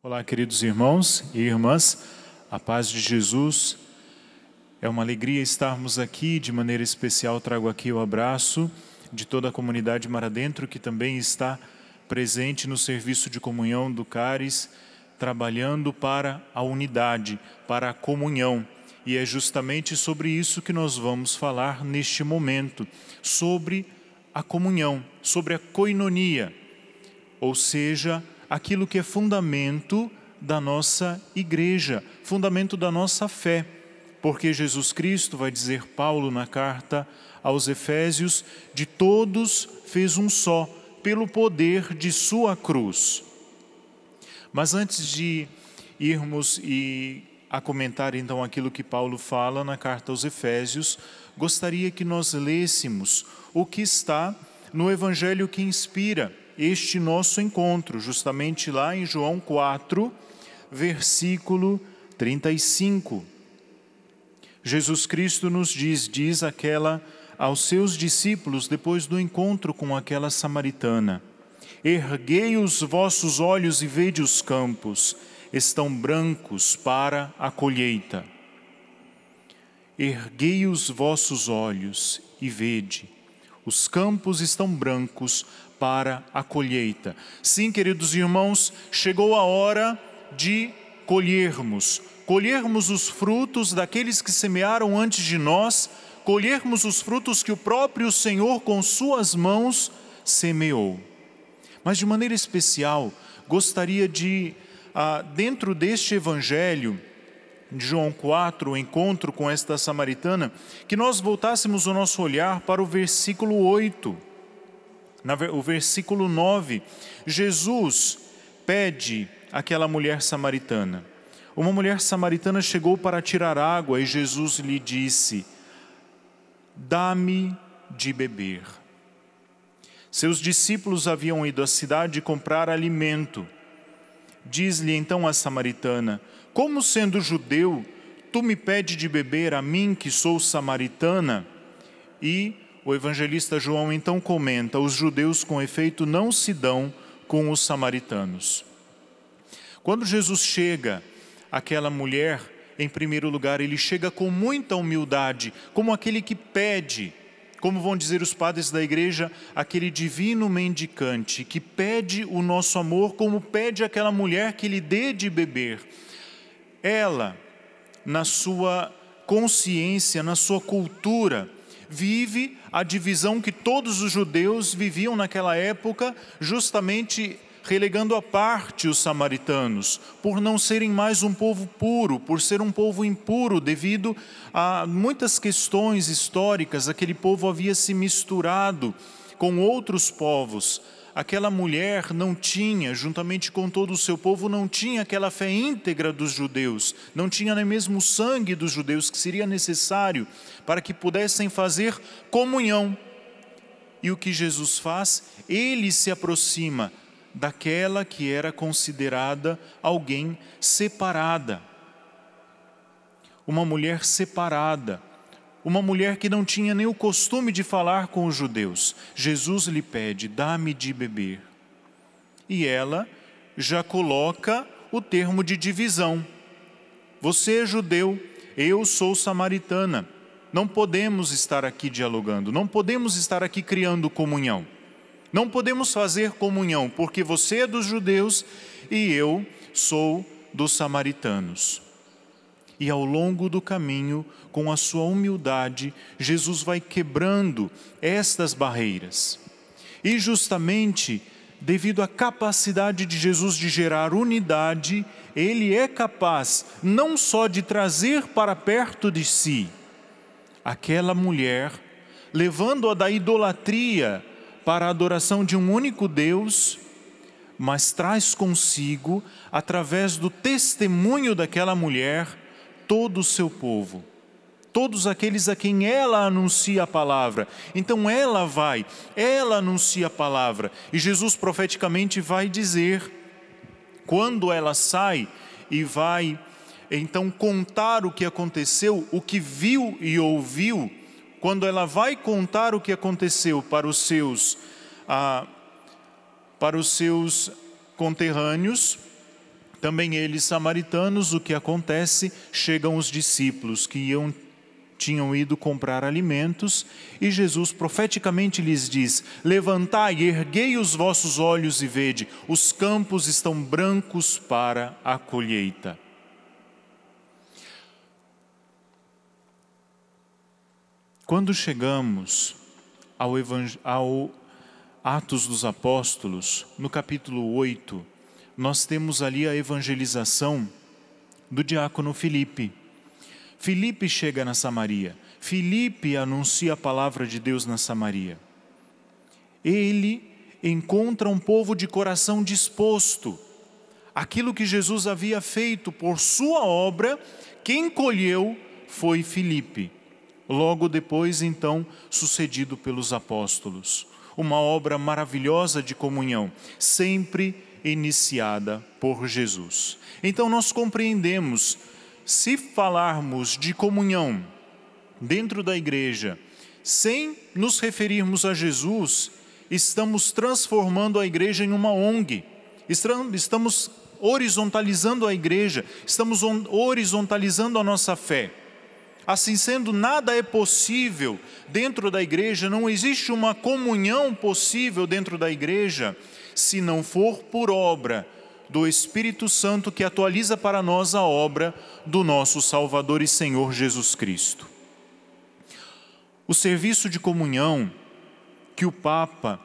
Olá, queridos irmãos e irmãs, a paz de Jesus. É uma alegria estarmos aqui, de maneira especial trago aqui o abraço de toda a comunidade Mar Adentro, que também está presente no serviço de comunhão do Cáris, trabalhando para a unidade, para a comunhão. E é justamente sobre isso que nós vamos falar neste momento, sobre a comunhão, sobre a koinonia, ou seja, aquilo que é fundamento da nossa igreja, fundamento da nossa fé. Porque Jesus Cristo, vai dizer Paulo na carta aos Efésios, de todos fez um só, pelo poder de sua cruz. Mas antes de irmos a comentar então aquilo que Paulo fala na carta aos Efésios, gostaria que nós lêssemos o que está no Evangelho que inspira este nosso encontro, justamente lá em João 4, versículo 35. Jesus Cristo nos diz aos seus discípulos, depois do encontro com aquela samaritana: erguei os vossos olhos e vede os campos, estão brancos para a colheita. Erguei os vossos olhos e vede, os campos estão brancos para a colheita. Sim, queridos irmãos, chegou a hora de colhermos os frutos daqueles que semearam antes de nós, colhermos os frutos que o próprio Senhor com suas mãos semeou. Mas de maneira especial, gostaria de, dentro deste Evangelho de João 4, o encontro com esta samaritana, que nós voltássemos o nosso olhar para o versículo 8. O versículo 9, Jesus pede àquela mulher samaritana. Uma mulher samaritana chegou para tirar água e Jesus lhe disse: dá-me de beber. Seus discípulos haviam ido à cidade comprar alimento. Diz-lhe então a samaritana: como sendo judeu, tu me pedes de beber a mim que sou samaritana? E o evangelista João então comenta: os judeus com efeito não se dão com os samaritanos. Quando Jesus chega àquela mulher, em primeiro lugar, ele chega com muita humildade, como aquele que pede, como vão dizer os padres da igreja, aquele divino mendicante, que pede o nosso amor, como pede aquela mulher que lhe dê de beber. Ela, na sua consciência, na sua cultura, vive a divisão que todos os judeus viviam naquela época, justamente relegando à parte os samaritanos, por não serem mais um povo puro, por ser um povo impuro, devido a muitas questões históricas. Aquele povo havia se misturado com outros povos. Aquela mulher não tinha, juntamente com todo o seu povo, não tinha aquela fé íntegra dos judeus, não tinha nem mesmo o sangue dos judeus que seria necessário para que pudessem fazer comunhão. E o que Jesus faz? Ele se aproxima daquela que era considerada alguém separada. Uma mulher separada, uma mulher que não tinha nem o costume de falar com os judeus. Jesus lhe pede: dá-me de beber. E ela já coloca o termo de divisão. Você é judeu, eu sou samaritana. Não podemos estar aqui dialogando, não podemos estar aqui criando comunhão. Não podemos fazer comunhão, porque você é dos judeus e eu sou dos samaritanos. E ao longo do caminho, com a sua humildade, Jesus vai quebrando estas barreiras. E justamente, devido à capacidade de Jesus de gerar unidade, Ele é capaz não só de trazer para perto de si aquela mulher, levando-a da idolatria para a adoração de um único Deus, mas traz consigo, através do testemunho daquela mulher, todo o seu povo, todos aqueles a quem ela anuncia a palavra. Então ela anuncia a palavra, e Jesus profeticamente vai dizer, quando ela sai e vai então contar o que aconteceu, o que viu e ouviu, quando ela vai contar o que aconteceu para os seus para os seus conterrâneos, também eles samaritanos, o que acontece? Chegam os discípulos que tinham ido comprar alimentos, e Jesus profeticamente lhes diz: levantai, erguei os vossos olhos e vede, os campos estão brancos para a colheita. Quando chegamos ao Atos dos Apóstolos, no capítulo 8, nós temos ali a evangelização do diácono Filipe. Filipe chega na Samaria. Filipe anuncia a palavra de Deus na Samaria. Ele encontra um povo de coração disposto. Aquilo que Jesus havia feito por sua obra, quem colheu foi Filipe. Logo depois, então, sucedido pelos apóstolos. Uma obra maravilhosa de comunhão, sempre iniciada por Jesus. Então nós compreendemos, se falarmos de comunhão dentro da igreja, sem nos referirmos a Jesus, estamos transformando a igreja em uma ONG, estamos horizontalizando a igreja, estamos horizontalizando a nossa fé. Assim sendo, nada é possível dentro da igreja, não existe uma comunhão possível dentro da igreja, se não for por obra do Espírito Santo que atualiza para nós a obra do nosso Salvador e Senhor Jesus Cristo. O serviço de comunhão que o Papa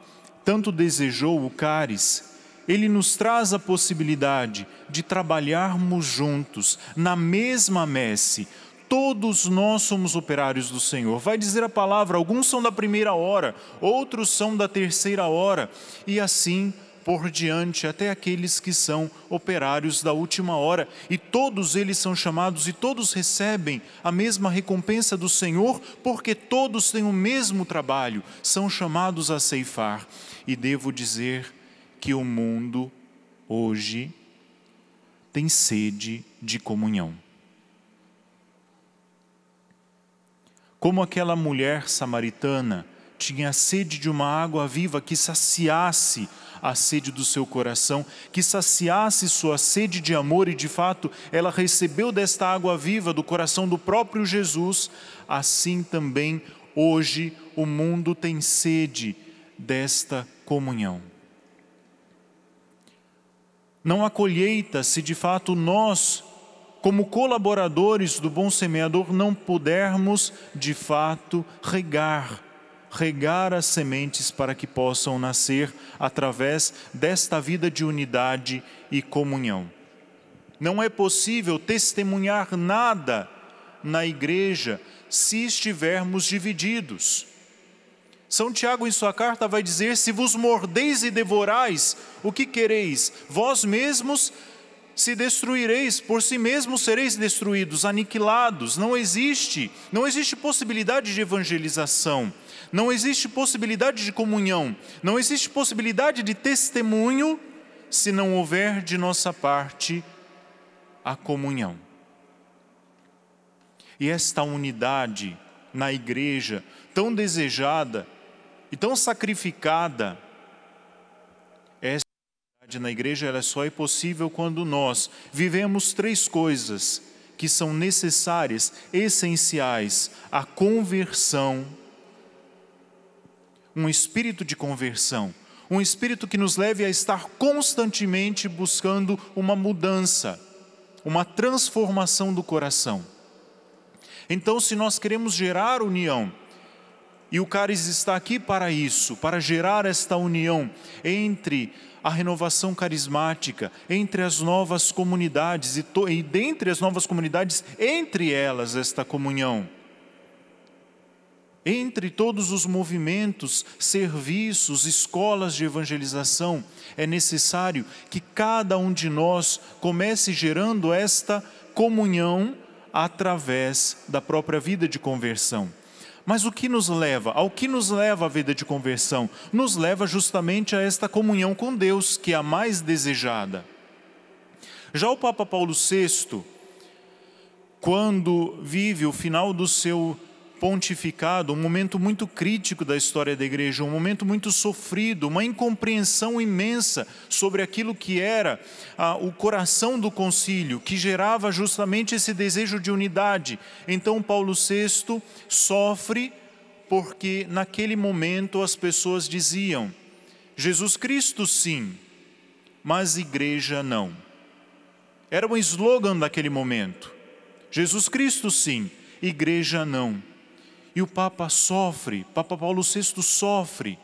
tanto desejou, o Cáris, ele nos traz a possibilidade de trabalharmos juntos na mesma messe. Todos nós somos operários do Senhor. Vai dizer a palavra, alguns são da primeira hora, outros são da terceira hora, e assim por diante, até aqueles que são operários da última hora. E todos eles são chamados e todos recebem a mesma recompensa do Senhor, porque todos têm o mesmo trabalho, são chamados a ceifar. E devo dizer que o mundo hoje tem sede de comunhão. Como aquela mulher samaritana tinha sede de uma água viva que saciasse a sede do seu coração, que saciasse sua sede de amor, e de fato ela recebeu desta água viva do coração do próprio Jesus, assim também hoje o mundo tem sede desta comunhão. Não há colheita se de fato nós, como colaboradores do bom semeador, não pudermos de fato regar as sementes para que possam nascer através desta vida de unidade e comunhão. Não é possível testemunhar nada na igreja se estivermos divididos. São Tiago em sua carta vai dizer: se vos mordeis e devorais, o que quereis? Vós mesmos se destruireis, por si mesmos sereis destruídos, aniquilados. Não existe possibilidade de evangelização, não existe possibilidade de comunhão, não existe possibilidade de testemunho se não houver de nossa parte a comunhão. E esta unidade na igreja, tão desejada e tão sacrificada, na igreja ela só é possível quando nós vivemos três coisas que são necessárias, essenciais: a conversão, um espírito de conversão, um espírito que nos leve a estar constantemente buscando uma mudança, uma transformação do coração. Então, se nós queremos gerar união, e o Cáris está aqui para isso, para gerar esta união entre a renovação carismática, entre as novas comunidades e dentre as novas comunidades, entre elas esta comunhão. Entre todos os movimentos, serviços, escolas de evangelização, é necessário que cada um de nós comece gerando esta comunhão através da própria vida de conversão. Mas ao que nos leva a vida de conversão? Nos leva justamente a esta comunhão com Deus, que é a mais desejada. Já o Papa Paulo VI, quando vive o final do seu pontificado, um momento muito crítico da história da igreja, um momento muito sofrido, uma incompreensão imensa sobre aquilo que era o coração do concílio, que gerava justamente esse desejo de unidade. Então Paulo VI sofre porque naquele momento as pessoas diziam: Jesus Cristo sim, mas igreja não. Era um slogan daquele momento. Jesus Cristo sim, igreja não. E o Papa sofre, Papa Paulo VI sofre,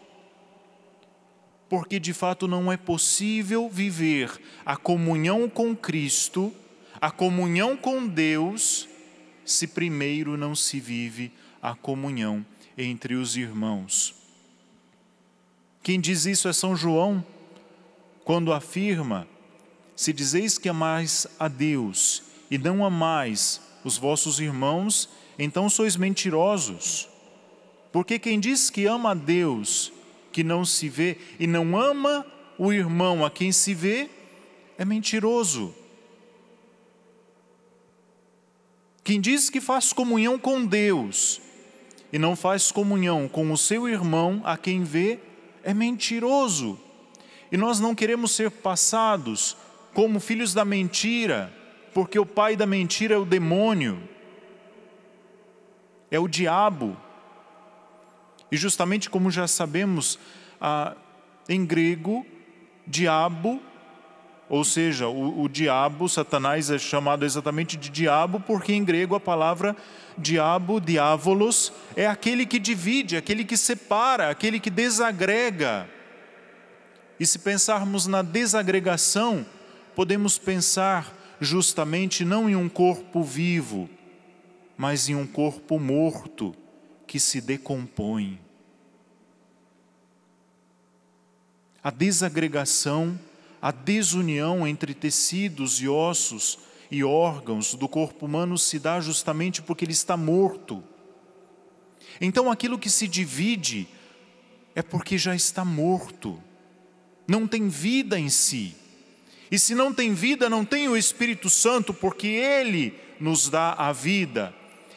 porque de fato não é possível viver a comunhão com Cristo, a comunhão com Deus, se primeiro não se vive a comunhão entre os irmãos. Quem diz isso é São João, quando afirma: se dizeis que amais a Deus e não amais os vossos irmãos, então sois mentirosos. Porque quem diz que ama a Deus, que não se vê, e não ama o irmão a quem se vê, é mentiroso. Quem diz que faz comunhão com Deus e não faz comunhão com o seu irmão a quem vê, é mentiroso. E nós não queremos ser passados como filhos da mentira, porque o pai da mentira é o demônio, é o diabo. E justamente como já sabemos, em grego, diabo, ou seja, o diabo, Satanás é chamado exatamente de diabo, porque em grego a palavra diabo, diabolos, é aquele que divide, aquele que separa, aquele que desagrega. E se pensarmos na desagregação, podemos pensar justamente não em um corpo vivo, mas em um corpo morto que se decompõe. A desagregação, a desunião entre tecidos e ossos e órgãos do corpo humano se dá justamente porque ele está morto. Então aquilo que se divide é porque já está morto, não tem vida em si. E se não tem vida, não tem o Espírito Santo, porque Ele nos dá a vida.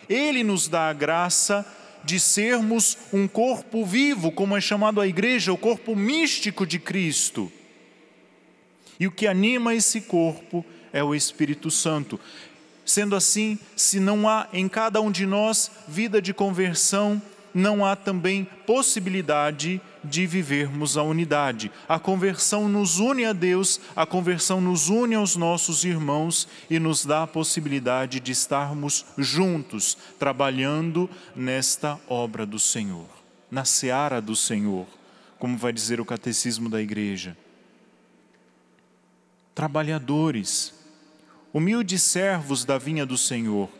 Ele nos dá a graça de sermos um corpo vivo, como é chamado a igreja, o corpo místico de Cristo. E o que anima esse corpo é o Espírito Santo. Sendo assim, se não há em cada um de nós vida de conversão, não há também possibilidade de vivermos a unidade. A conversão nos une a Deus, a conversão nos une aos nossos irmãos e nos dá a possibilidade de estarmos juntos, trabalhando nesta obra do Senhor, na seara do Senhor, como vai dizer o Catecismo da Igreja. Trabalhadores, humildes servos da vinha do Senhor,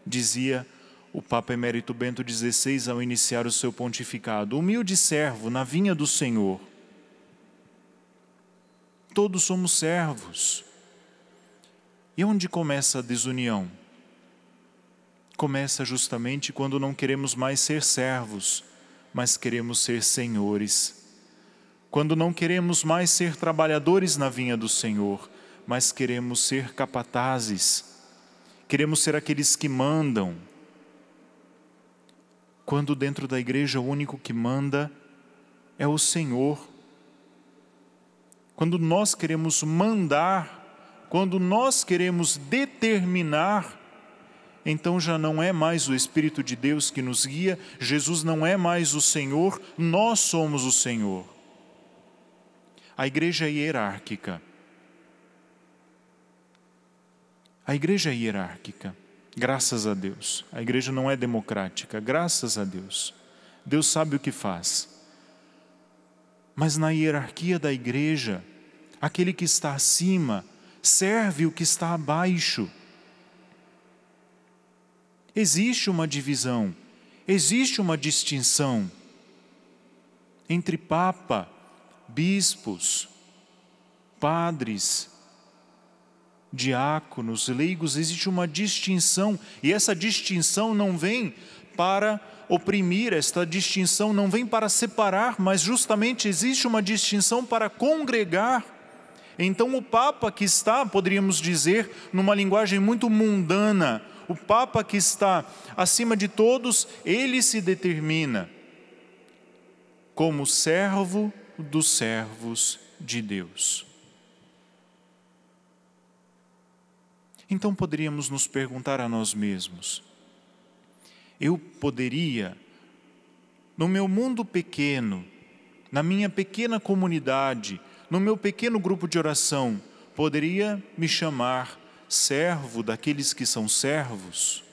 dizia o Papa Emérito Bento XVI ao iniciar o seu pontificado. Humilde servo na vinha do Senhor. Todos somos servos. E onde começa a desunião? Começa justamente quando não queremos mais ser servos, mas queremos ser senhores. Quando não queremos mais ser trabalhadores na vinha do Senhor, mas queremos ser capatazes. Queremos ser aqueles que mandam. Quando dentro da igreja o único que manda é o Senhor. Quando nós queremos mandar, quando nós queremos determinar, então já não é mais o Espírito de Deus que nos guia, Jesus não é mais o Senhor, nós somos o Senhor. A igreja é hierárquica. A igreja é hierárquica. Graças a Deus. A igreja não é democrática, graças a Deus. Deus sabe o que faz. Mas na hierarquia da igreja, aquele que está acima serve o que está abaixo. Existe uma divisão, existe uma distinção entre papa, bispos, padres, diáconos, leigos. Existe uma distinção, e essa distinção não vem para oprimir, esta distinção não vem para separar, mas justamente existe uma distinção para congregar. Então o Papa que está, poderíamos dizer, numa linguagem muito mundana, o Papa que está acima de todos, ele se determina como servo dos servos de Deus. Então poderíamos nos perguntar a nós mesmos: eu poderia, no meu mundo pequeno, na minha pequena comunidade, no meu pequeno grupo de oração, poderia me chamar servo daqueles que são servos?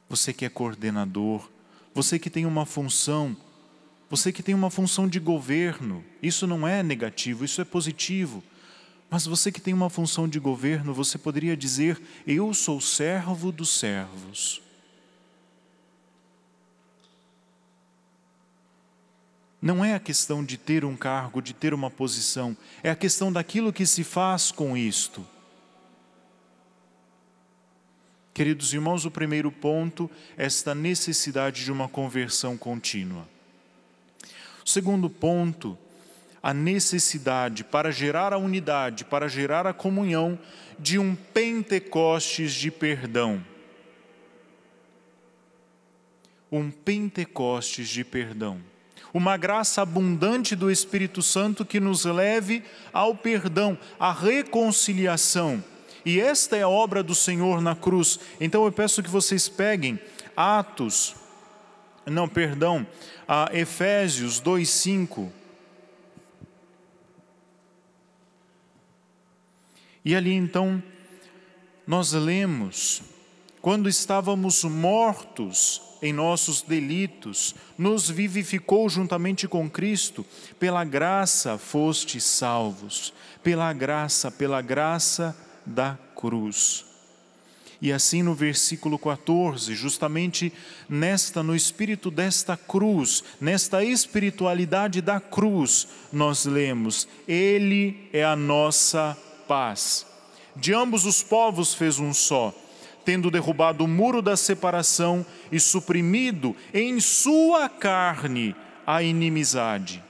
Você que é coordenador, você que tem uma função, você que tem uma função de governo, isso não é negativo, isso é positivo. Mas você que tem uma função de governo, você poderia dizer: eu sou servo dos servos. Não é a questão de ter um cargo, de ter uma posição, é a questão daquilo que se faz com isto. Queridos irmãos, o primeiro ponto é esta necessidade de uma conversão contínua. O segundo ponto, a necessidade para gerar a unidade, para gerar a comunhão de um Pentecostes de perdão. Um Pentecostes de perdão. Uma graça abundante do Espírito Santo que nos leve ao perdão, à reconciliação. E esta é a obra do Senhor na cruz. Então eu peço que vocês peguem Efésios 2:5. E ali então nós lemos: quando estávamos mortos em nossos delitos, nos vivificou juntamente com Cristo, pela graça fostes salvos, pela graça da cruz. E assim no versículo 14, justamente no espírito desta cruz, nesta espiritualidade da cruz, nós lemos: Ele é a nossa paz. De ambos os povos fez um só, tendo derrubado o muro da separação e suprimido em sua carne a inimizade.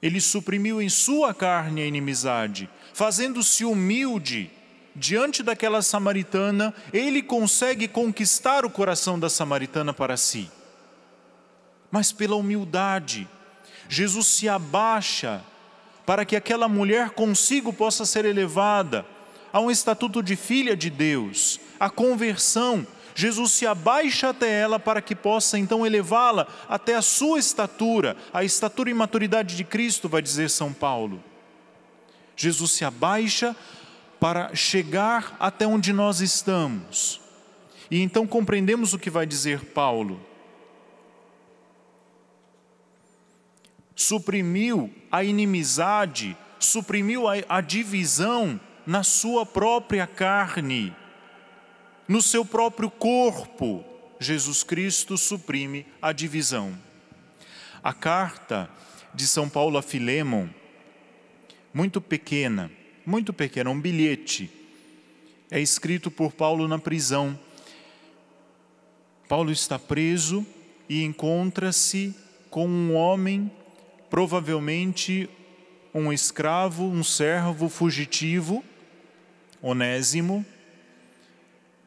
Ele suprimiu em sua carne a inimizade, fazendo-se humilde diante daquela samaritana. Ele consegue conquistar o coração da samaritana para si. Mas pela humildade, Jesus se abaixa para que aquela mulher consigo possa ser elevada a um estatuto de filha de Deus, a conversão. Jesus se abaixa até ela para que possa então elevá-la até a sua estatura, a estatura e maturidade de Cristo, vai dizer São Paulo. Jesus se abaixa para chegar até onde nós estamos. E então compreendemos o que vai dizer Paulo. Suprimiu a inimizade, suprimiu a divisão na sua própria carne, no seu próprio corpo. Jesus Cristo suprime a divisão. A carta de São Paulo a Filémon, muito pequena, um bilhete, é escrito por Paulo na prisão. Paulo está preso e encontra-se com um homem, provavelmente um escravo, um servo fugitivo, Onésimo,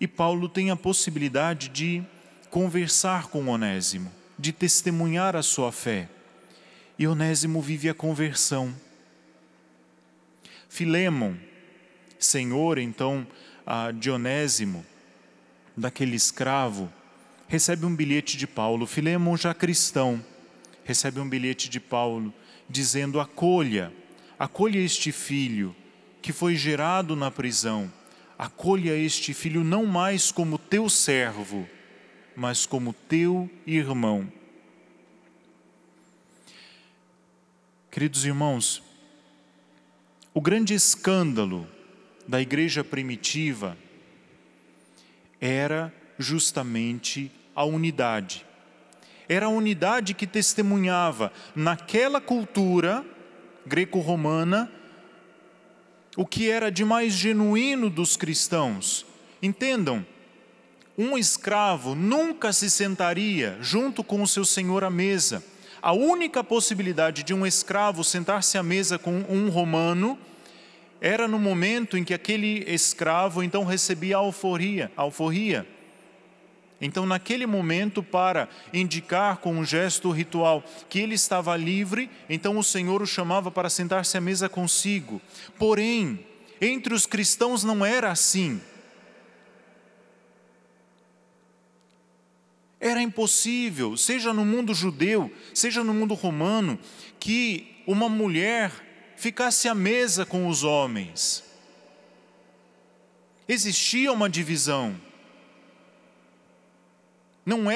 e Paulo tem a possibilidade de conversar com Onésimo, de testemunhar a sua fé. E Onésimo vive a conversão. Filémon, senhor então de Onésimo, daquele escravo, recebe um bilhete de Paulo. Filémon, já cristão, recebe um bilhete de Paulo dizendo: acolha este filho que foi gerado na prisão, acolha este filho não mais como teu servo, mas como teu irmão. Queridos irmãos, o grande escândalo da igreja primitiva era justamente a unidade. Era a unidade que testemunhava naquela cultura greco-romana o que era de mais genuíno dos cristãos. Entendam, um escravo nunca se sentaria junto com o seu senhor à mesa. A única possibilidade de um escravo sentar-se à mesa com um romano era no momento em que aquele escravo então recebia a alforria. Então, naquele momento, para indicar com um gesto ritual que ele estava livre, então o Senhor o chamava para sentar-se à mesa consigo. Porém, entre os cristãos não era assim. Era impossível, seja no mundo judeu, seja no mundo romano, que uma mulher ficasse à mesa com os homens. Existia uma divisão. Não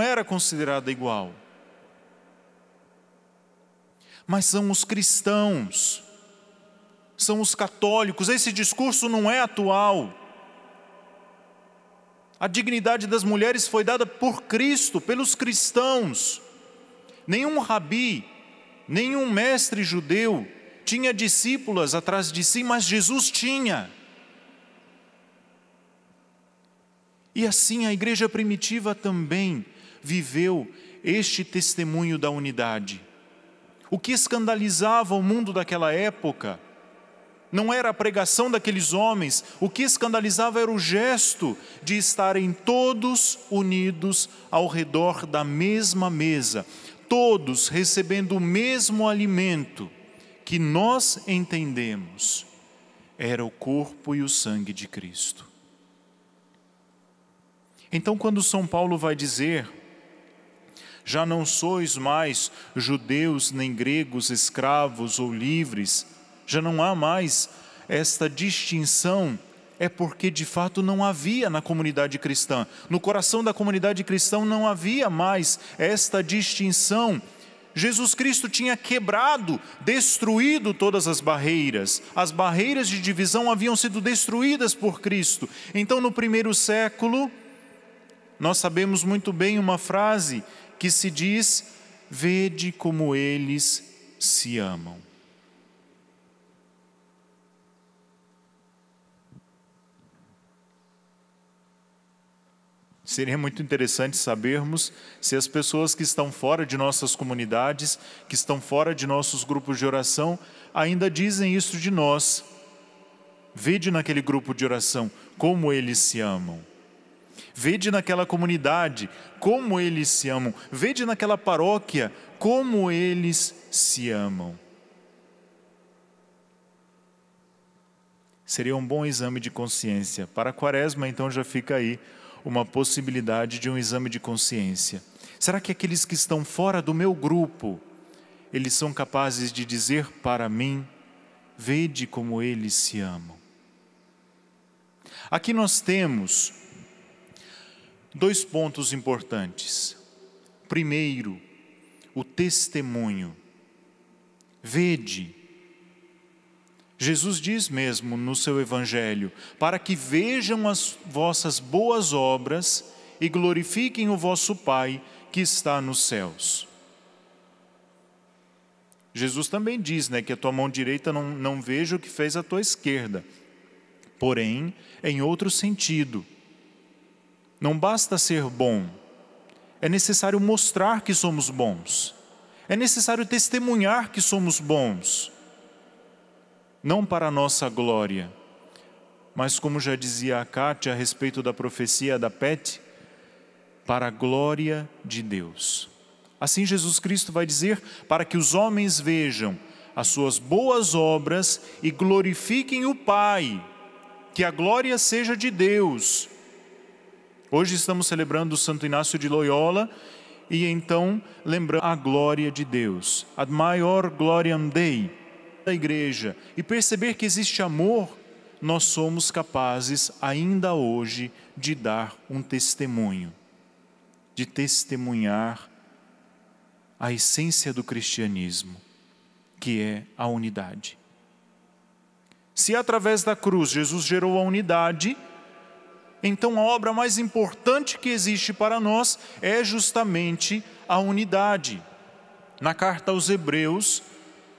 era considerada igual. Mas são os cristãos, são os católicos. Esse discurso não é atual. A dignidade das mulheres foi dada por Cristo, pelos cristãos. Nenhum rabi, nenhum mestre judeu tinha discípulas atrás de si, mas Jesus tinha. E assim a igreja primitiva também viveu este testemunho da unidade. O que escandalizava o mundo daquela época não era a pregação daqueles homens, o que escandalizava era o gesto de estarem todos unidos ao redor da mesma mesa, todos recebendo o mesmo alimento que nós entendemos era o corpo e o sangue de Cristo. Então, quando São Paulo vai dizer: já não sois mais judeus nem gregos, escravos ou livres, já não há mais esta distinção, é porque de fato não havia na comunidade cristã. No coração da comunidade cristã não havia mais esta distinção. Jesus Cristo tinha quebrado, destruído todas as barreiras de divisão haviam sido destruídas por Cristo. Então, no primeiro século, nós sabemos muito bem uma frase que se diz: vede como eles se amam. Seria muito interessante sabermos se as pessoas que estão fora de nossas comunidades, que estão fora de nossos grupos de oração, ainda dizem isso de nós. Vede naquele grupo de oração como eles se amam. Vede naquela comunidade como eles se amam. Vede naquela paróquia como eles se amam. Seria um bom exame de consciência. Para a Quaresma, então, já fica aí uma possibilidade de um exame de consciência. Será que aqueles que estão fora do meu grupo, eles são capazes de dizer para mim: vede como eles se amam? Aqui nós temos 2 pontos importantes. Primeiro, o testemunho. Vede. Jesus diz mesmo no seu Evangelho: para que vejam as vossas boas obras e glorifiquem o vosso Pai que está nos céus. Jesus também diz, que a tua mão direita não veja o que fez a tua esquerda. Porém, em outro sentido. Não basta ser bom, é necessário mostrar que somos bons. É necessário testemunhar que somos bons. Não para a nossa glória, mas como já dizia a Kátia a respeito da profecia da Pet, para a glória de Deus. Assim Jesus Cristo vai dizer: para que os homens vejam as suas boas obras e glorifiquem o Pai, que a glória seja de Deus. Hoje estamos celebrando o Santo Inácio de Loyola e então lembrando a glória de Deus, ad maior gloriam Dei, da igreja, e perceber que existe amor, nós somos capazes ainda hoje de dar um testemunho, de testemunhar a essência do cristianismo, que é a unidade. Se através da cruz Jesus gerou a unidade, então a obra mais importante que existe para nós é justamente a unidade. Na carta aos Hebreus,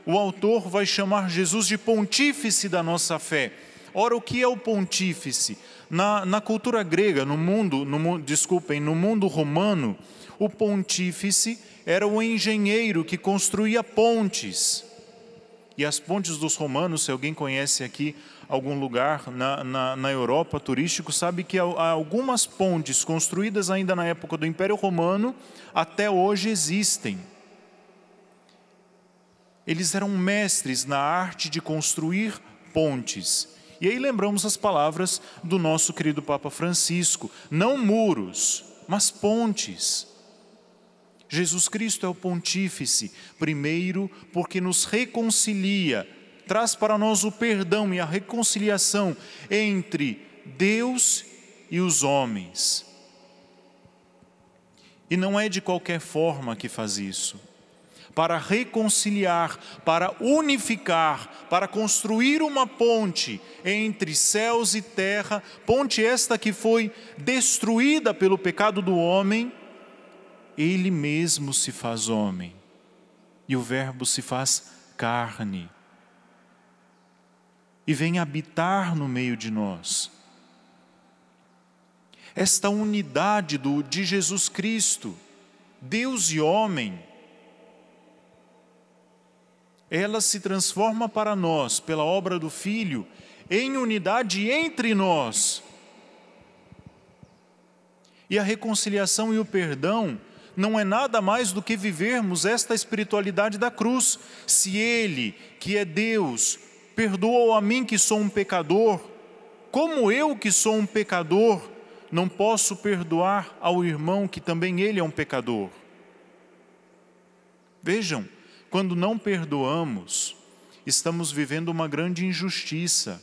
o autor vai chamar Jesus de pontífice da nossa fé. Ora, o que é o pontífice? Na cultura grega, no mundo romano, o pontífice era o engenheiro que construía pontes. E as pontes dos romanos, se alguém conhece aqui algum lugar na Europa turístico, sabe que há algumas pontes construídas ainda na época do Império Romano, até hoje existem. Eles eram mestres na arte de construir pontes. E aí lembramos as palavras do nosso querido Papa Francisco: não muros, mas pontes. Jesus Cristo é o pontífice, primeiro porque nos reconcilia, traz para nós o perdão e a reconciliação entre Deus e os homens. E não é de qualquer forma que faz isso. Para reconciliar, para unificar, para construir uma ponte entre céus e terra, ponte esta que foi destruída pelo pecado do homem, Ele mesmo se faz homem, e o Verbo se faz carne, e vem habitar no meio de nós. Esta unidade de Jesus Cristo, Deus e homem, ela se transforma para nós, pela obra do Filho, em unidade entre nós. E a reconciliação e o perdão não é nada mais do que vivermos esta espiritualidade da cruz. Se Ele, que é Deus, perdoou a mim que sou um pecador, como eu que sou um pecador, não posso perdoar ao irmão que também ele é um pecador? Vejam, quando não perdoamos, estamos vivendo uma grande injustiça,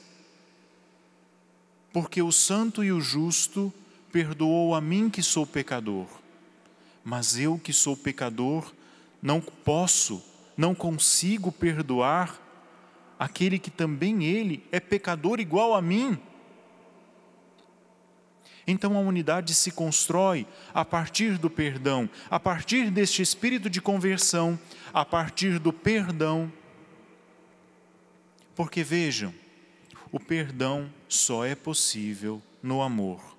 porque o santo e o justo perdoou a mim que sou pecador, mas eu que sou pecador não posso, não consigo perdoar aquele que também ele é pecador igual a mim. Então a unidade se constrói a partir do perdão, a partir deste espírito de conversão, a partir do perdão. Porque vejam, o perdão só é possível no amor.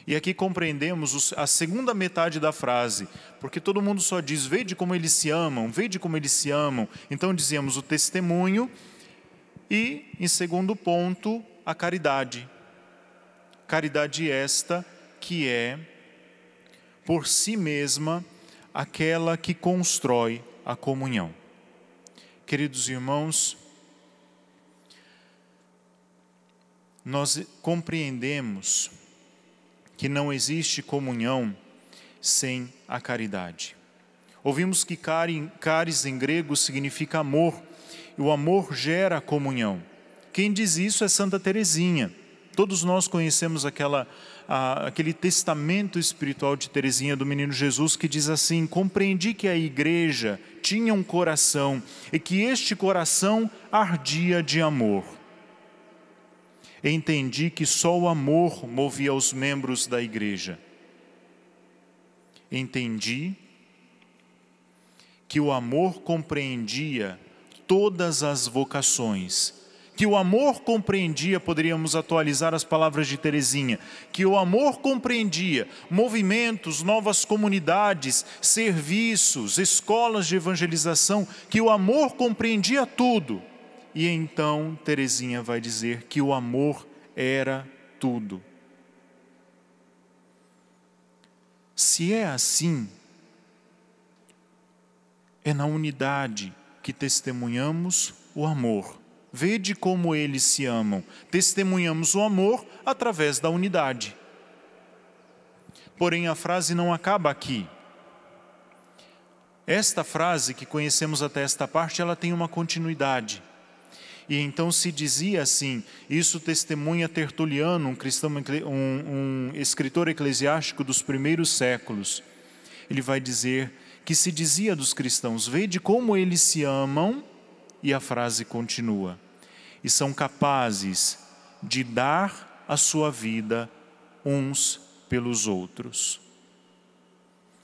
E aqui compreendemos a segunda metade da frase, porque todo mundo só diz: vede como eles se amam, vede como eles se amam. Então dizemos o testemunho e, em segundo ponto, a caridade. Caridade esta que é, por si mesma, aquela que constrói a comunhão. Queridos irmãos, nós compreendemos que não existe comunhão sem a caridade. Ouvimos que caris em grego significa amor, e o amor gera comunhão. Quem diz isso é Santa Teresinha. Todos nós conhecemos aquele testamento espiritual de Teresinha do Menino Jesus, que diz assim: compreendi que a igreja tinha um coração e que este coração ardia de amor. Entendi que só o amor movia os membros da igreja. Entendi que o amor compreendia todas as vocações, que o amor compreendia, poderíamos atualizar as palavras de Teresinha, que o amor compreendia movimentos, novas comunidades, serviços, escolas de evangelização, que o amor compreendia tudo. E então Teresinha vai dizer que o amor era tudo. Se é assim, é na unidade que testemunhamos o amor. Vede como eles se amam. Testemunhamos o amor através da unidade. Porém, a frase não acaba aqui. Esta frase que conhecemos até esta parte, ela tem uma continuidade. E então se dizia assim, isso testemunha Tertuliano, um escritor eclesiástico dos primeiros séculos. Ele vai dizer que se dizia dos cristãos: vede como eles se amam, e a frase continua, e são capazes de dar a sua vida uns pelos outros.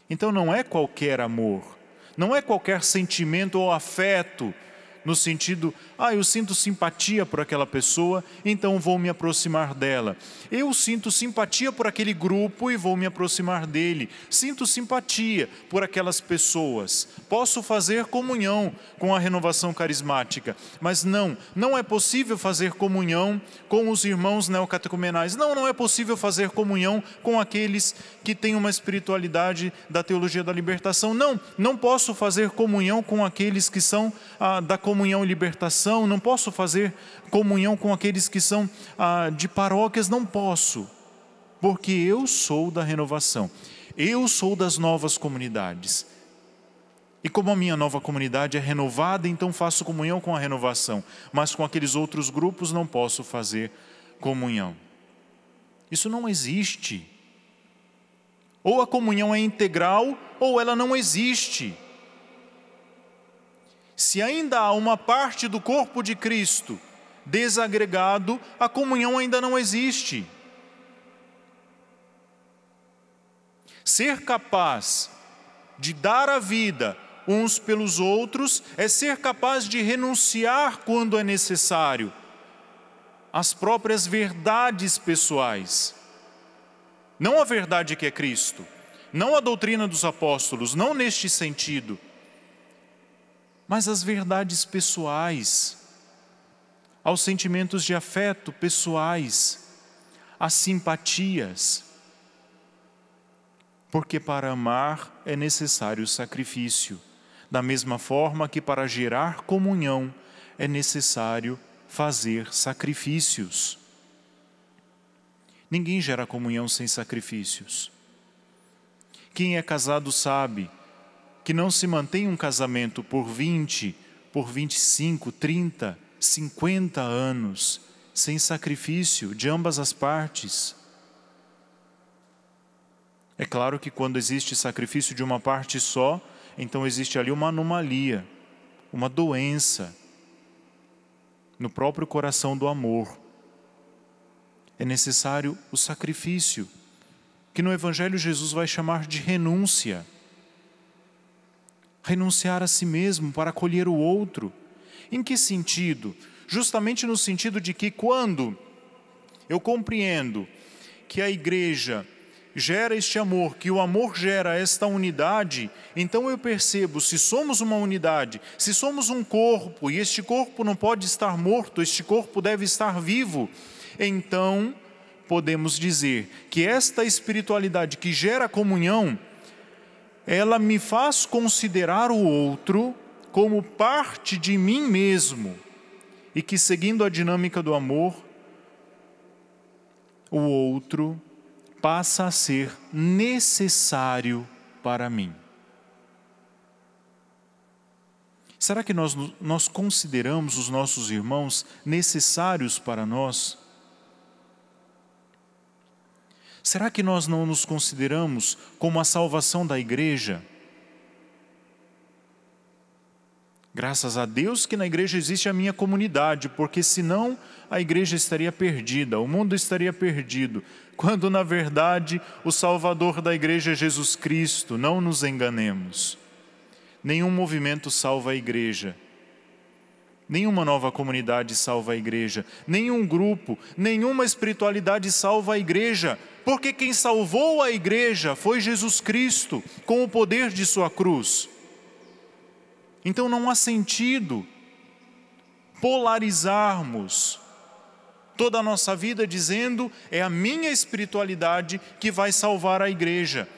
Então não é qualquer amor, não é qualquer sentimento ou afeto no sentido, eu sinto simpatia por aquela pessoa, então vou me aproximar dela. Eu sinto simpatia por aquele grupo e vou me aproximar dele. Sinto simpatia por aquelas pessoas. Posso fazer comunhão com a renovação carismática, mas não é possível fazer comunhão com os irmãos neocatecumenais. Não é possível fazer comunhão com aqueles que têm uma espiritualidade da teologia da libertação. Não posso fazer comunhão com aqueles que são da comunhão e libertação, não posso fazer comunhão com aqueles que são de paróquias, não posso, porque eu sou da renovação, eu sou das novas comunidades. E como a minha nova comunidade é renovada, então faço comunhão com a renovação, mas com aqueles outros grupos não posso fazer comunhão. Isso não existe. Ou a comunhão é integral, ou ela não existe. Se ainda há uma parte do corpo de Cristo desagregado, a comunhão ainda não existe. Ser capaz de dar a vida uns pelos outros é ser capaz de renunciar quando é necessário às próprias verdades pessoais. Não a verdade que é Cristo, não a doutrina dos apóstolos, não neste sentido, mas as verdades pessoais, aos sentimentos de afeto pessoais, às simpatias. Porque para amar é necessário sacrifício, da mesma forma que para gerar comunhão é necessário fazer sacrifícios. Ninguém gera comunhão sem sacrifícios. Quem é casado sabe que não se mantém um casamento por 20, por 25, 30, 50 anos, sem sacrifício de ambas as partes. É claro que quando existe sacrifício de uma parte só, então existe ali uma anomalia, uma doença no próprio coração do amor. É necessário o sacrifício, que no Evangelho Jesus vai chamar de renúncia. Renunciar a si mesmo para acolher o outro. Em que sentido? Justamente no sentido de que quando eu compreendo que a igreja gera este amor, que o amor gera esta unidade, então eu percebo, se somos uma unidade, se somos um corpo, e este corpo não pode estar morto, este corpo deve estar vivo, então podemos dizer que esta espiritualidade que gera comunhão, ela me faz considerar o outro como parte de mim mesmo e que, seguindo a dinâmica do amor, o outro passa a ser necessário para mim. Será que nós consideramos os nossos irmãos necessários para nós? Será que nós não nos consideramos como a salvação da igreja? Graças a Deus que na igreja existe a minha comunidade, porque senão a igreja estaria perdida, o mundo estaria perdido, quando na verdade o Salvador da igreja é Jesus Cristo, não nos enganemos. Nenhum movimento salva a igreja, nenhuma nova comunidade salva a igreja, nenhum grupo, nenhuma espiritualidade salva a igreja, porque quem salvou a igreja foi Jesus Cristo, com o poder de sua cruz. Então não há sentido polarizarmos toda a nossa vida dizendo é a minha espiritualidade que vai salvar a igreja,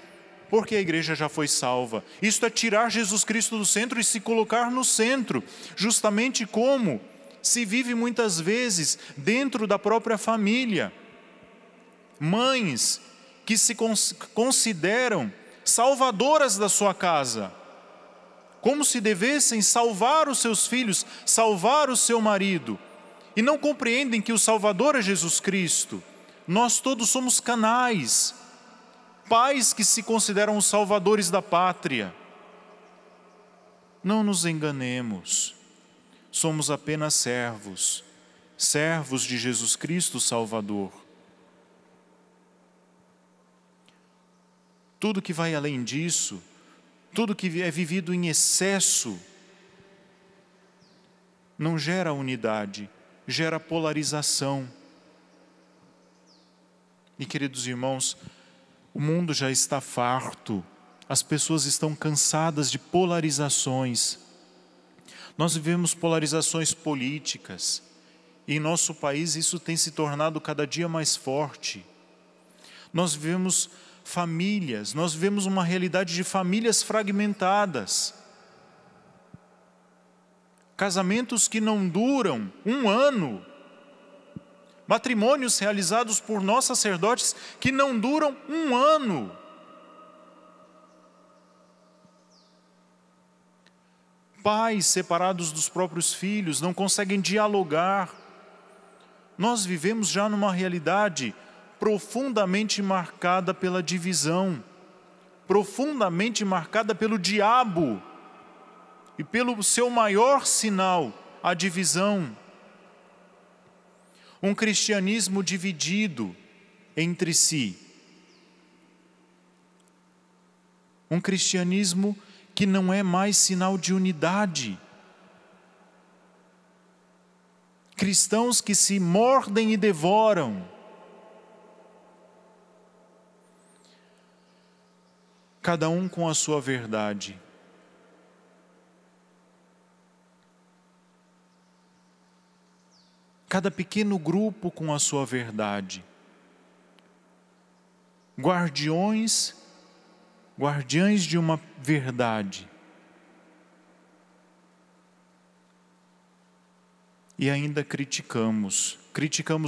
porque a igreja já foi salva. Isto é tirar Jesus Cristo do centro e se colocar no centro, justamente como se vive muitas vezes dentro da própria família. Mães que se consideram salvadoras da sua casa, como se devessem salvar os seus filhos, salvar o seu marido, e não compreendem que o Salvador é Jesus Cristo. Nós todos somos canais, pais que se consideram os salvadores da pátria. Não nos enganemos, somos apenas servos, servos de Jesus Cristo Salvador. Tudo que vai além disso, tudo que é vivido em excesso, não gera unidade, gera polarização. E, queridos irmãos, o mundo já está farto, as pessoas estão cansadas de polarizações. Nós vivemos polarizações políticas, e em nosso país isso tem se tornado cada dia mais forte. Nós vivemos famílias, nós vivemos uma realidade de famílias fragmentadas. Casamentos que não duram um ano. Matrimônios realizados por nós sacerdotes que não duram um ano. Pais separados dos próprios filhos, não conseguem dialogar. Nós vivemos já numa realidade profundamente marcada pela divisão, profundamente marcada pelo diabo e pelo seu maior sinal, a divisão. Um cristianismo dividido entre si. Um cristianismo que não é mais sinal de unidade. Cristãos que se mordem e devoram. Cada um com a sua verdade. Cada pequeno grupo com a sua verdade. Guardiães de uma verdade. E ainda criticamos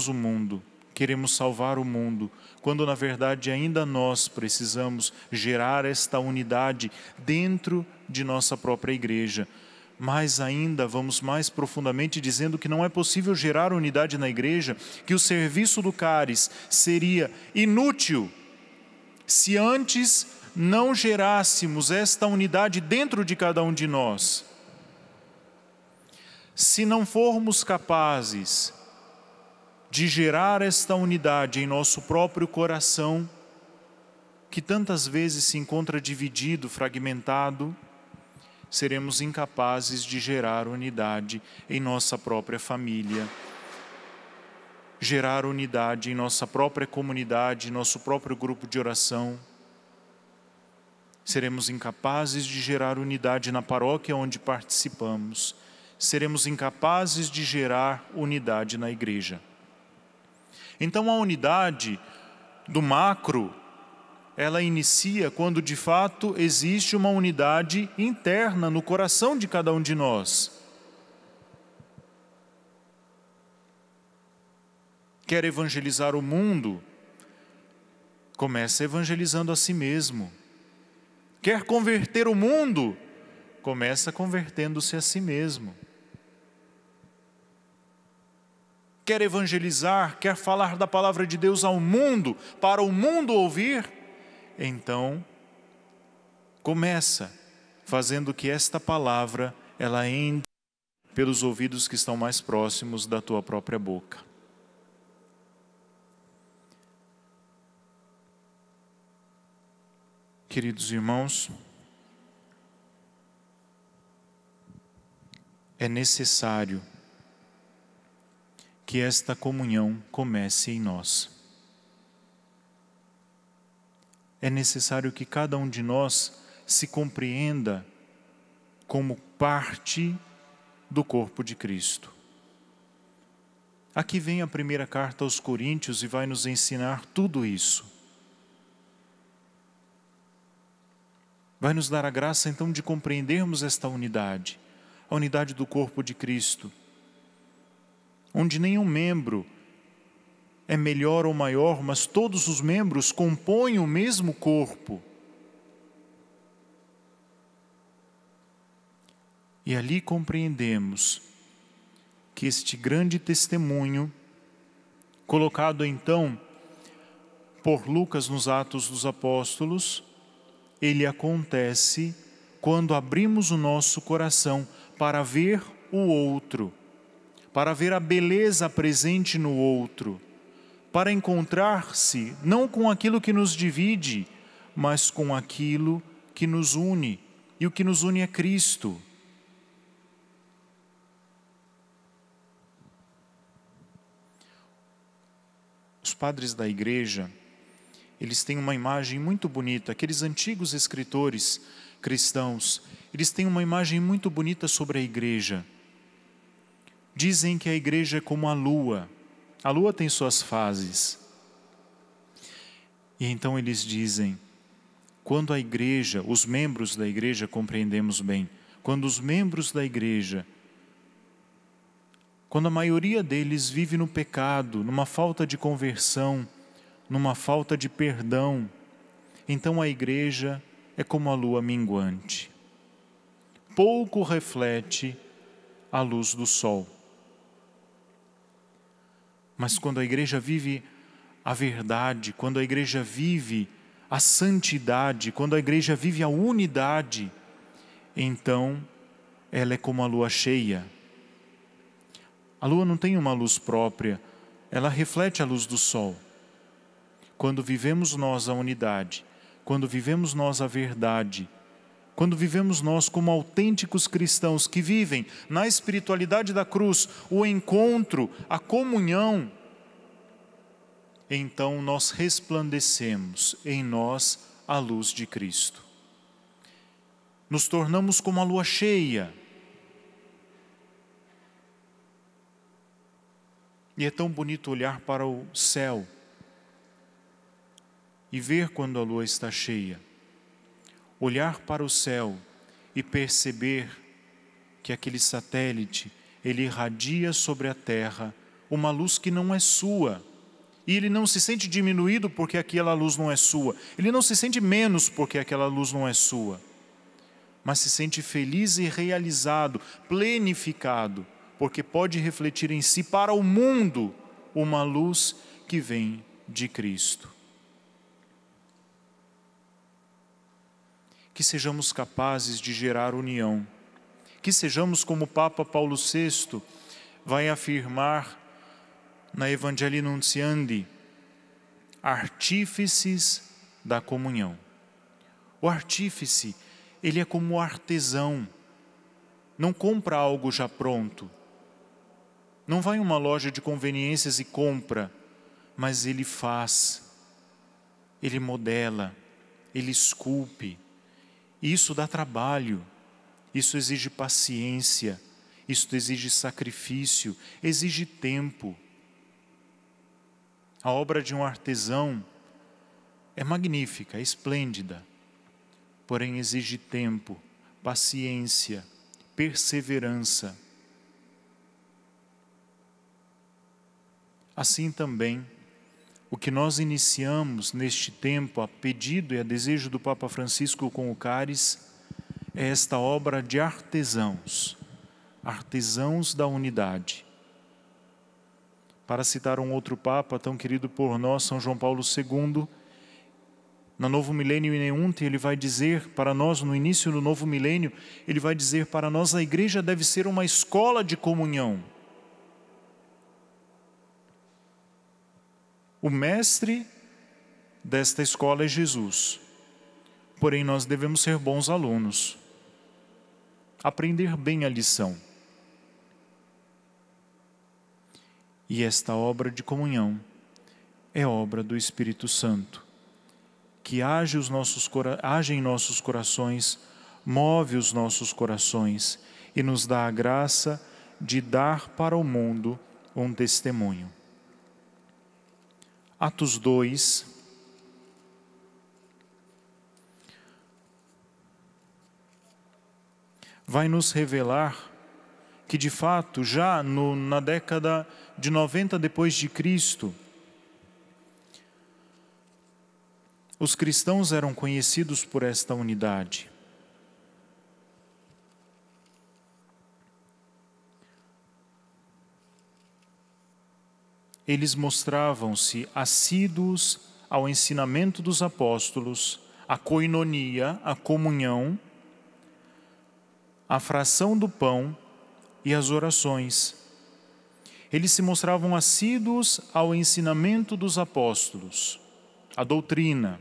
o mundo, queremos salvar o mundo, quando na verdade ainda nós precisamos gerar esta unidade dentro de nossa própria igreja. Mas ainda vamos mais profundamente dizendo que não é possível gerar unidade na igreja, que o serviço do cáris seria inútil se antes não gerássemos esta unidade dentro de cada um de nós. Se não formos capazes de gerar esta unidade em nosso próprio coração, que tantas vezes se encontra dividido, fragmentado, seremos incapazes de gerar unidade em nossa própria família, gerar unidade em nossa própria comunidade, em nosso próprio grupo de oração. Seremos incapazes de gerar unidade na paróquia onde participamos. Seremos incapazes de gerar unidade na igreja. Então a unidade do macro, ela inicia quando de fato existe uma unidade interna no coração de cada um de nós. Quer evangelizar o mundo? Começa evangelizando a si mesmo. Quer converter o mundo? Começa convertendo-se a si mesmo. Quer evangelizar, quer falar da palavra de Deus ao mundo, para o mundo ouvir? Então, começa fazendo que esta palavra, ela entre pelos ouvidos que estão mais próximos da tua própria boca. Queridos irmãos, é necessário que esta comunhão comece em nós. É necessário que cada um de nós se compreenda como parte do corpo de Cristo. Aqui vem a primeira carta aos Coríntios e vai nos ensinar tudo isso. Vai nos dar a graça então de compreendermos esta unidade, a unidade do corpo de Cristo, onde nenhum membro é melhor ou maior, mas todos os membros compõem o mesmo corpo. E ali compreendemos que este grande testemunho, colocado então por Lucas nos Atos dos Apóstolos, ele acontece quando abrimos o nosso coração para ver o outro, para ver a beleza presente no outro, para encontrar-se não com aquilo que nos divide, mas com aquilo que nos une. E o que nos une é Cristo. padres da igreja, eles têm uma imagem muito bonita. Aqueles antigos escritores cristãos, eles têm uma imagem muito bonita sobre a igreja. Dizem que a igreja é como a lua. A lua tem suas fases. E então eles dizem, quando a igreja, os membros da igreja, compreendemos bem, quando os membros da igreja, quando a maioria deles vive no pecado, numa falta de conversão, numa falta de perdão, então a igreja é como a lua minguante. Pouco reflete a luz do sol. Mas quando a igreja vive a verdade, quando a igreja vive a santidade, quando a igreja vive a unidade, então ela é como a lua cheia. A lua não tem uma luz própria, ela reflete a luz do sol. Quando vivemos nós a unidade, quando vivemos nós a verdade, quando vivemos nós como autênticos cristãos que vivem na espiritualidade da cruz, o encontro, a comunhão, então nós resplandecemos em nós a luz de Cristo. Nos tornamos como a lua cheia. E é tão bonito olhar para o céu e ver quando a lua está cheia. Olhar para o céu e perceber que aquele satélite, ele irradia sobre a terra uma luz que não é sua. E ele não se sente diminuído porque aquela luz não é sua. Ele não se sente menos porque aquela luz não é sua. Mas se sente feliz e realizado, plenificado, porque pode refletir em si para o mundo uma luz que vem de Cristo. Que sejamos capazes de gerar união. Que sejamos como o Papa Paulo VI vai afirmar na Evangelii Nuntiandi, artífices da comunhão. O artífice, ele é como o artesão, não compra algo já pronto, não vai em uma loja de conveniências e compra, mas ele faz, ele modela, ele esculpe. Isso dá trabalho, isso exige paciência, isso exige sacrifício, exige tempo. A obra de um artesão é magnífica, é esplêndida, porém exige tempo, paciência, perseverança. Assim também, o que nós iniciamos neste tempo, a pedido e a desejo do Papa Francisco com o cálice, é esta obra de artesãos, artesãos da unidade. Para citar um outro Papa tão querido por nós, São João Paulo II, na Novo Milênio e Neunte, ele vai dizer para nós, no início do Novo Milênio, ele vai dizer para nós, a igreja deve ser uma escola de comunhão. O mestre desta escola é Jesus, porém nós devemos ser bons alunos, aprender bem a lição. E esta obra de comunhão é obra do Espírito Santo, que age em nossos corações, move os nossos corações e nos dá a graça de dar para o mundo um testemunho. Atos 2, vai nos revelar que de fato já na década de 90 depois de Cristo, os cristãos eram conhecidos por esta unidade. Eles mostravam-se assíduos ao ensinamento dos apóstolos, à koinonia, à comunhão, à fração do pão e às orações. Eles se mostravam assíduos ao ensinamento dos apóstolos, à doutrina,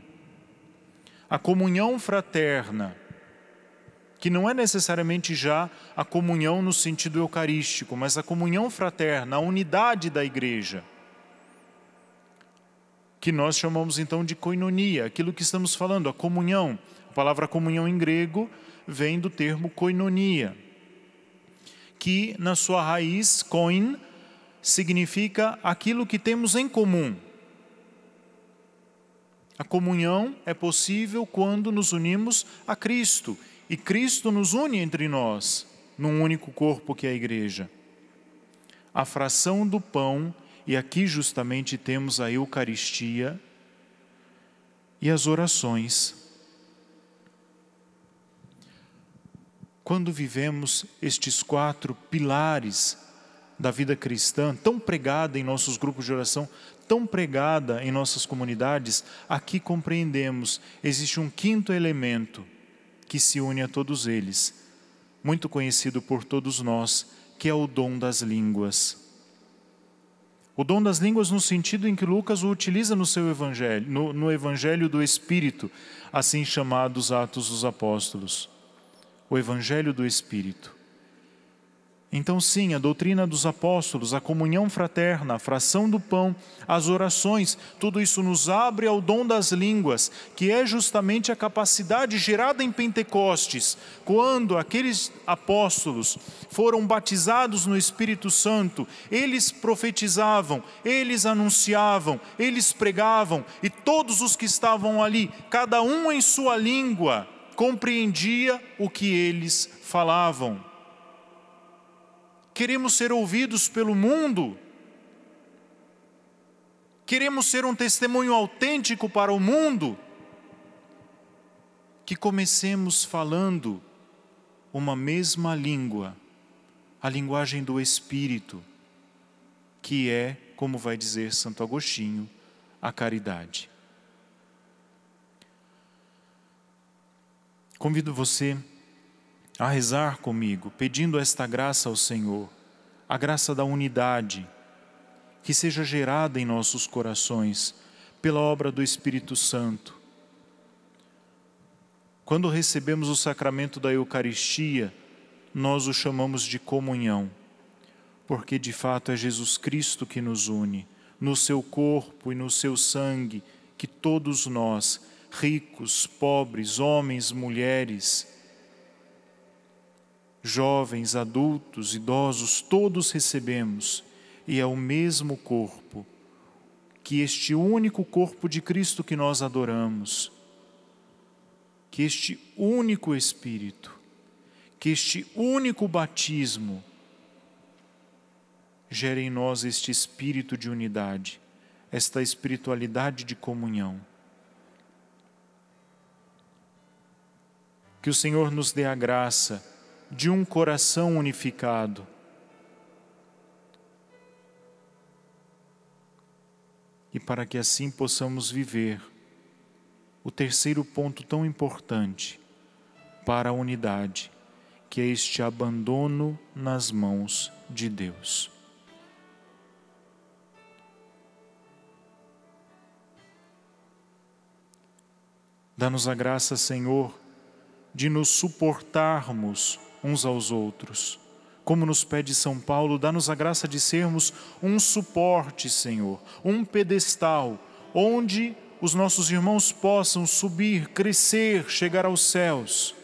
à comunhão fraterna, que não é necessariamente já a comunhão no sentido eucarístico, mas a comunhão fraterna, a unidade da igreja. que nós chamamos então de koinonia, aquilo que estamos falando, a comunhão. A palavra comunhão em grego vem do termo koinonia, que na sua raiz, koin, significa aquilo que temos em comum. A comunhão é possível quando nos unimos a Cristo, e Cristo nos une entre nós, num único corpo que é a igreja. A fração do pão, e aqui justamente temos a Eucaristia e as orações. Quando vivemos estes 4 pilares da vida cristã, tão pregada em nossos grupos de oração, tão pregada em nossas comunidades, aqui compreendemos, existe um 5º elemento que se une a todos eles, muito conhecido por todos nós, que é o dom das línguas. O dom das línguas no sentido em que Lucas o utiliza no seu evangelho, no Evangelho do Espírito, assim chamados Atos dos Apóstolos. O Evangelho do Espírito. Então sim, a doutrina dos apóstolos, a comunhão fraterna, a fração do pão, as orações, tudo isso nos abre ao dom das línguas, que é justamente a capacidade gerada em Pentecostes, quando aqueles apóstolos foram batizados no Espírito Santo, eles profetizavam, eles anunciavam, eles pregavam, e todos os que estavam ali, cada um em sua língua, compreendia o que eles falavam. Queremos ser ouvidos pelo mundo? Queremos ser um testemunho autêntico para o mundo? Que comecemos falando uma mesma língua, a linguagem do Espírito, que é, como vai dizer Santo Agostinho, a caridade. Convido você a rezar comigo, pedindo esta graça ao Senhor, a graça da unidade, que seja gerada em nossos corações, pela obra do Espírito Santo. Quando recebemos o sacramento da Eucaristia, nós o chamamos de comunhão, porque de fato é Jesus Cristo que nos une, no seu corpo e no seu sangue, que todos nós, ricos, pobres, homens, mulheres, jovens, adultos, idosos, todos recebemos, e é o mesmo corpo, que este único corpo de Cristo que nós adoramos, que este único Espírito, que este único batismo gere em nós este espírito de unidade, esta espiritualidade de comunhão. Que o Senhor nos dê a graça de um coração unificado. E para que assim possamos viver o terceiro ponto tão importante para a unidade, que é este abandono nas mãos de Deus. Dá-nos a graça, Senhor, de nos suportarmos uns aos outros. Como nos pede São Paulo, dá-nos a graça de sermos um suporte, Senhor, um pedestal, onde os nossos irmãos possam subir, crescer, chegar aos céus.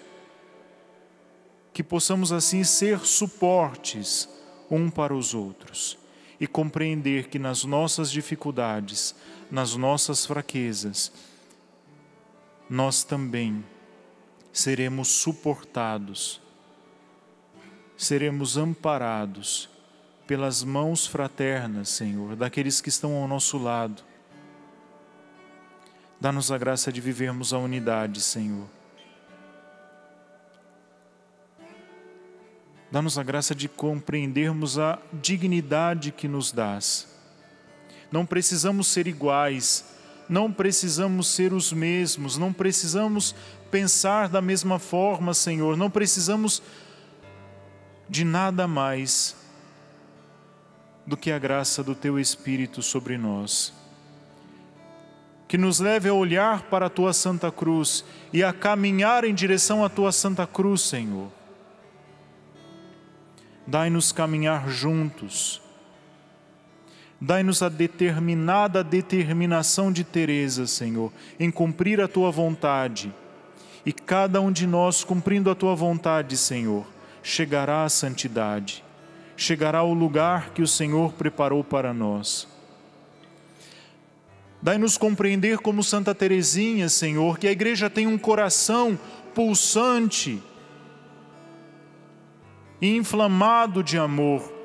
Que possamos assim ser suportes um para os outros e compreender que nas nossas dificuldades, nas nossas fraquezas, nós também seremos suportados, seremos amparados pelas mãos fraternas, Senhor, daqueles que estão ao nosso lado. Dá-nos a graça de vivermos a unidade, Senhor. Dá-nos a graça de compreendermos a dignidade que nos dás. Não precisamos ser iguais, não precisamos ser os mesmos, não precisamos pensar da mesma forma, Senhor, não precisamos de nada mais do que a graça do Teu Espírito sobre nós, que nos leve a olhar para a Tua Santa Cruz e a caminhar em direção à Tua Santa Cruz, Senhor. Dai-nos caminhar juntos, Dai-nos a determinação de Teresa, Senhor, em cumprir a Tua vontade. E cada um de nós, cumprindo a Tua vontade, Senhor, chegará à santidade, chegará ao lugar que o Senhor preparou para nós. Dai-nos compreender como Santa Teresinha, Senhor, que a Igreja tem um coração pulsante e inflamado de amor.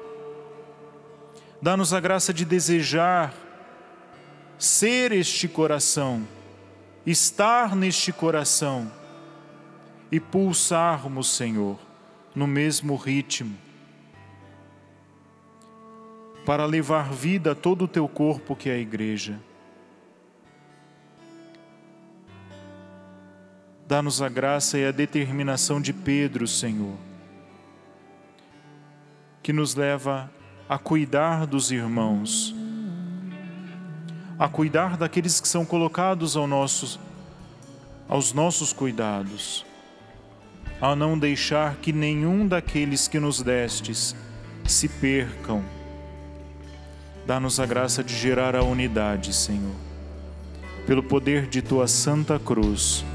Dá-nos a graça de desejar ser este coração, estar neste coração e pulsarmos, Senhor, no mesmo ritmo, para levar vida a todo o Teu corpo que é a Igreja. Dá-nos a graça e a determinação de Pedro, Senhor, que nos leva a cuidar dos irmãos, a cuidar daqueles que são colocados aos nossos cuidados, a não deixar que nenhum daqueles que nos destes se percam. Dá-nos a graça de gerar a unidade, Senhor, pelo poder de Tua Santa Cruz.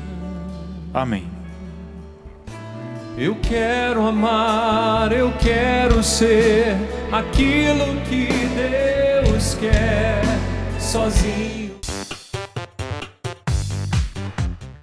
Amém. Eu quero amar, eu quero ser aquilo que Deus quer, sozinho.